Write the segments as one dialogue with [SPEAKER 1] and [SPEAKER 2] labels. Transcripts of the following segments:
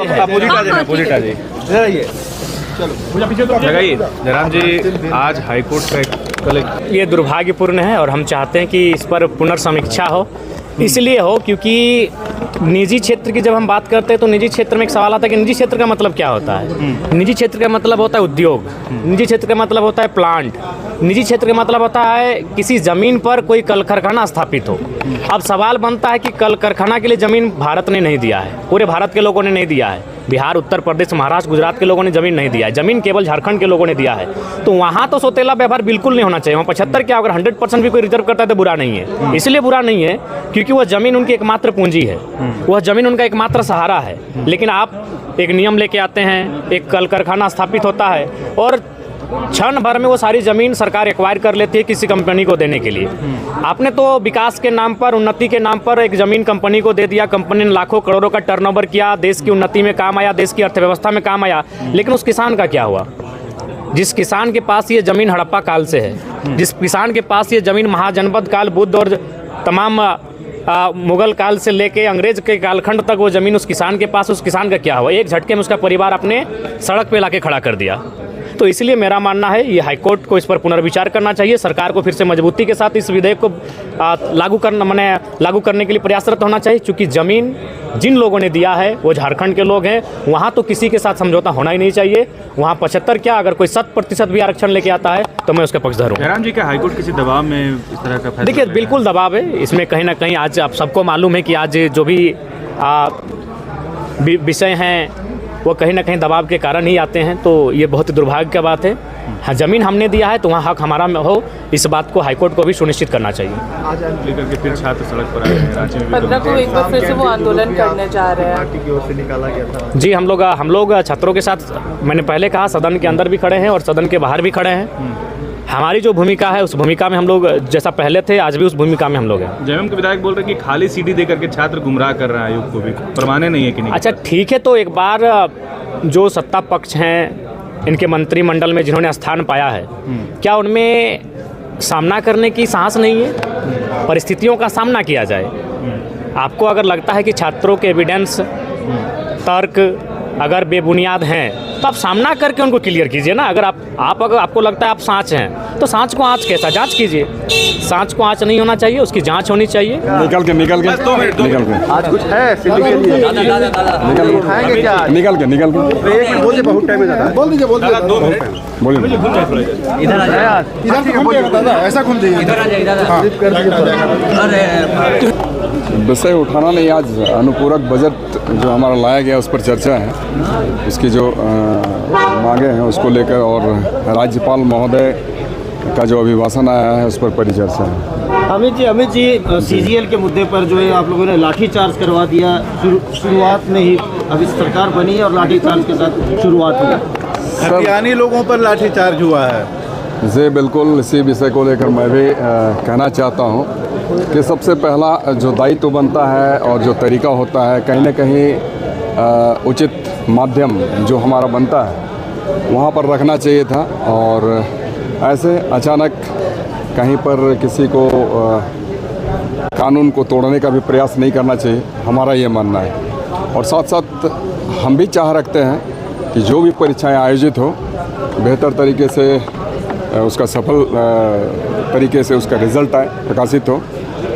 [SPEAKER 1] Opposite आ जाइए। लगाइए जयराम जी, आज हाईकोर्ट का
[SPEAKER 2] ये दुर्भाग्यपूर्ण है और हम चाहते हैं कि इस पर पुनर्समीक्षा हो। इसलिए हो क्योंकि निजी क्षेत्र की जब हम बात करते हैं तो निजी क्षेत्र में एक सवाल आता है कि निजी क्षेत्र का मतलब क्या होता है। निजी क्षेत्र का मतलब होता है उद्योग, निजी क्षेत्र का मतलब होता है प्लांट, निजी क्षेत्र का मतलब होता है किसी ज़मीन पर कोई कल कारखाना स्थापित हो। अब सवाल बनता है कि कल कारखाना के लिए ज़मीन भारत ने नहीं दिया है, पूरे भारत के लोगों ने नहीं दिया है, बिहार, उत्तर प्रदेश, महाराष्ट्र, गुजरात के लोगों ने ज़मीन नहीं दिया है, ज़मीन केवल झारखंड के लोगों ने दिया है। तो वहाँ तो सौतेला व्यवहार बिल्कुल नहीं होना चाहिए। वहाँ 75 क्या, अगर 100% भी कोई रिजर्व करता है तो बुरा नहीं है। इसलिए बुरा नहीं है क्योंकि वह ज़मीन उनकी एकमात्र पूंजी है, वह ज़मीन उनका एकमात्र सहारा है। लेकिन आप एक नियम लेके आते हैं, एक कल कारखाना स्थापित होता है और क्षण भर में वो सारी ज़मीन सरकार एक्वायर कर लेती है किसी कंपनी को देने के लिए। आपने तो विकास के नाम पर, उन्नति के नाम पर एक ज़मीन कंपनी को दे दिया, कंपनी ने लाखों करोड़ों का टर्नओवर किया, देश की उन्नति में काम आया, देश की अर्थव्यवस्था में काम आया। लेकिन उस किसान का क्या हुआ? जिस किसान के पास ये ज़मीन हड़प्पा काल से है, जिस किसान के पास ये ज़मीन महाजनपद काल, बुद्ध और तमाम मुगल काल से लेके अंग्रेज के कालखंड तक वो ज़मीन उस किसान के पास, उस किसान का क्या हुआ? एक झटके में उसका परिवार अपने सड़क पे लाके खड़ा कर दिया। तो इसलिए मेरा मानना है ये हाईकोर्ट को इस पर पुनर्विचार करना चाहिए। सरकार को फिर से मजबूती के साथ इस विधेयक को लागू करने के लिए प्रयासरत होना चाहिए, क्योंकि ज़मीन जिन लोगों ने दिया है वो झारखंड के लोग हैं। वहाँ तो किसी के साथ समझौता होना ही नहीं चाहिए। वहाँ 75 क्या, अगर कोई 100% भी आरक्षण लेके आता है तो मैं उसका पक्षधर हूँ।
[SPEAKER 1] जयराम जी, क्या हाईकोर्ट किसी दबाव में इस तरह का फैसला?
[SPEAKER 2] देखिए, बिल्कुल दबाव है इसमें। कहीं ना कहीं आज आप सबको मालूम है कि आज जो भी विषय हैं वो कहीं ना कहीं दबाव के कारण ही आते हैं। तो ये बहुत ही दुर्भाग्य की बात है। हाँ, ज़मीन हमने दिया है तो वहाँ हक हमारा में हो, इस बात को हाईकोर्ट को भी सुनिश्चित करना चाहिए।
[SPEAKER 1] आज लेकर के फिर छात्र सड़क पर आए हैं, रांची में
[SPEAKER 3] 15 को एक बार फिर से वो आंदोलन करने जा रहे हैं।
[SPEAKER 4] पार्टी की ओर से निकाला गया था।
[SPEAKER 2] जी, हम लोग छात्रों के साथ, मैंने पहले कहा, सदन के अंदर भी खड़े हैं और सदन के बाहर भी खड़े हैं। हमारी जो भूमिका है उस भूमिका में हम लोग जैसा पहले थे, आज भी उस भूमिका में हम लोग हैं।
[SPEAKER 1] जेएमएम के विधायक बोल रहे हैं कि खाली सीडी दे करके छात्र गुमराह कर रहा है, आयोग को भी परवाने नहीं है कि नहीं?
[SPEAKER 2] अच्छा, ठीक है, तो एक बार जो सत्ता पक्ष हैं, इनके मंत्रिमंडल में जिन्होंने स्थान पाया है, क्या उनमें सामना करने की साहस नहीं है? परिस्थितियों का सामना किया जाए। आपको अगर लगता है कि छात्रों के एविडेंस, तर्क अगर बेबुनियाद हैं तो आप सामना करके उनको क्लियर कीजिए ना। अगर अगर आपको लगता है आप सांच हैं तो सांच को आँच कैसा जांच कीजिए। सांच को आँच नहीं होना चाहिए, उसकी जांच होनी चाहिए।
[SPEAKER 5] निकल के
[SPEAKER 4] आज कुछ है सिटी के लिए उठाएंगे क्या?
[SPEAKER 5] निकल के
[SPEAKER 4] एक मिनट बोलिए, बहुत टाइम है। बोल दीजिए
[SPEAKER 5] बोलिए।
[SPEAKER 4] इधर दादा, ऐसा घूम जाइए, इधर आ जाइए।
[SPEAKER 5] विषय उठाना नहीं, आज अनुपूरक बजट जो हमारा लाया गया उस पर चर्चा है। उसकी जो मांगे हैं उसको लेकर और राज्यपाल महोदय का जो अभिभाषण आया है उस पर परिचर्चा है।
[SPEAKER 6] अमित जी, सीजीएल के मुद्दे पर जो है आप लोगों ने लाठीचार्ज करवा दिया शुरुआत में ही। अभी सरकार बनी है और लाठीचार्ज के साथ शुरुआत हुई।
[SPEAKER 4] हरियाणी लोगों पर लाठीचार्ज हुआ है।
[SPEAKER 5] जी बिल्कुल, इसी विषय को लेकर मैं भी कहना चाहता हूँ कि सबसे पहला जो दायित्व बनता है और जो तरीका होता है, कहीं ना कहीं उचित माध्यम जो हमारा बनता है वहाँ पर रखना चाहिए था। और ऐसे अचानक कहीं पर किसी को कानून को तोड़ने का भी प्रयास नहीं करना चाहिए, हमारा ये मानना है। और साथ साथ हम भी चाह रखते हैं कि जो भी परीक्षाएं आयोजित हो, बेहतर तरीके से उसका सफल तरीके से उसका रिज़ल्ट आए, प्रकाशित हो,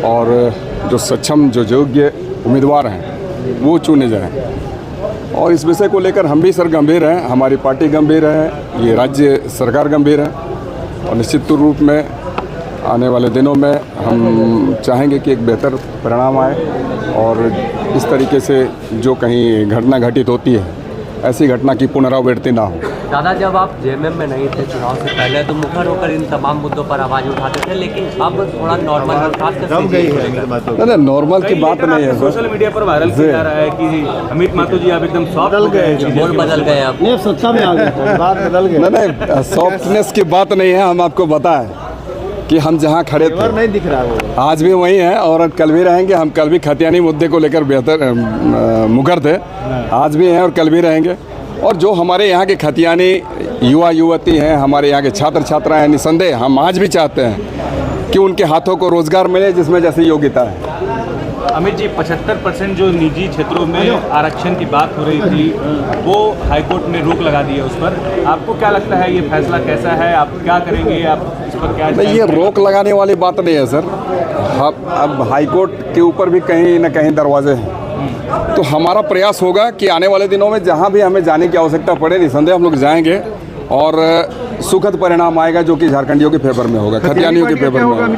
[SPEAKER 5] और जो सक्षम, जो योग्य उम्मीदवार हैं वो चुने जाएं। और इस विषय को लेकर हम भी सर गंभीर हैं, हमारी पार्टी गंभीर है, ये राज्य सरकार गंभीर है। और निश्चित रूप में आने वाले दिनों में हम चाहेंगे कि एक बेहतर परिणाम आए और इस तरीके से जो कहीं घटना घटित होती है, ऐसी घटना की पुनरावृत्ति ना हो।
[SPEAKER 7] दादा, जब आप जेएमएम में नहीं थे चुनाव से पहले तो मुखर होकर इन तमाम मुद्दों पर आवाज़ उठाते थे, लेकिन अब थोड़ा नॉर्मल
[SPEAKER 5] नहीं, नॉर्मल की बात नहीं है।
[SPEAKER 1] सोशल मीडिया पर वायरल किया जा रहा है कि अमित माथुर जी आप एकदम सॉफ्ट हो गए,
[SPEAKER 7] बदल गए, अब
[SPEAKER 6] सत्ता में आ गए, बात बदल गई।
[SPEAKER 5] नहीं, सॉफ्टनेस की बात नहीं है। हम आपको बताएं कि हम जहाँ खड़े थे
[SPEAKER 4] नहीं दिख रहा वो,
[SPEAKER 5] आज भी वही हैं और कल भी रहेंगे। हम कल भी खतियानी मुद्दे को लेकर बेहतर मुखर थे, आज भी हैं और कल भी रहेंगे। और जो हमारे यहाँ के खतियानी युवा युवती हैं, हमारे यहाँ के छात्र छात्रा हैं, निसंदेह हम आज भी चाहते हैं कि उनके हाथों को रोज़गार मिले जिसमें जैसी योग्यता है।
[SPEAKER 1] अमित जी 75% जो निजी क्षेत्रों में आरक्षण की बात हो रही थी वो हाईकोर्ट ने रोक लगा दी है उस पर। आपको क्या लगता है ये फैसला कैसा है, आप क्या करेंगे, आप इस पर क्या?
[SPEAKER 5] नहीं, ये रोक लगाने वाली बात नहीं है सर। अब हाईकोर्ट के ऊपर भी कहीं ना कहीं दरवाजे हैं, तो हमारा प्रयास होगा कि आने वाले दिनों में जहाँ भी हमें जाने की आवश्यकता पड़े निसंदेह हम लोग जाएंगे और सुखद परिणाम आएगा जो कि झारखंडियों के फेवर में होगा, खतियानियों के फेवर में होगा।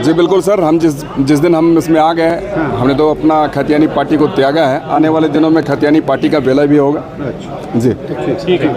[SPEAKER 5] जी बिल्कुल सर, हम जिस दिन हम इसमें आ गए हमने तो अपना खतियानी पार्टी को त्यागा है। आने वाले दिनों में खतियानी पार्टी का विलय भी होगा। जी
[SPEAKER 1] ठीक है।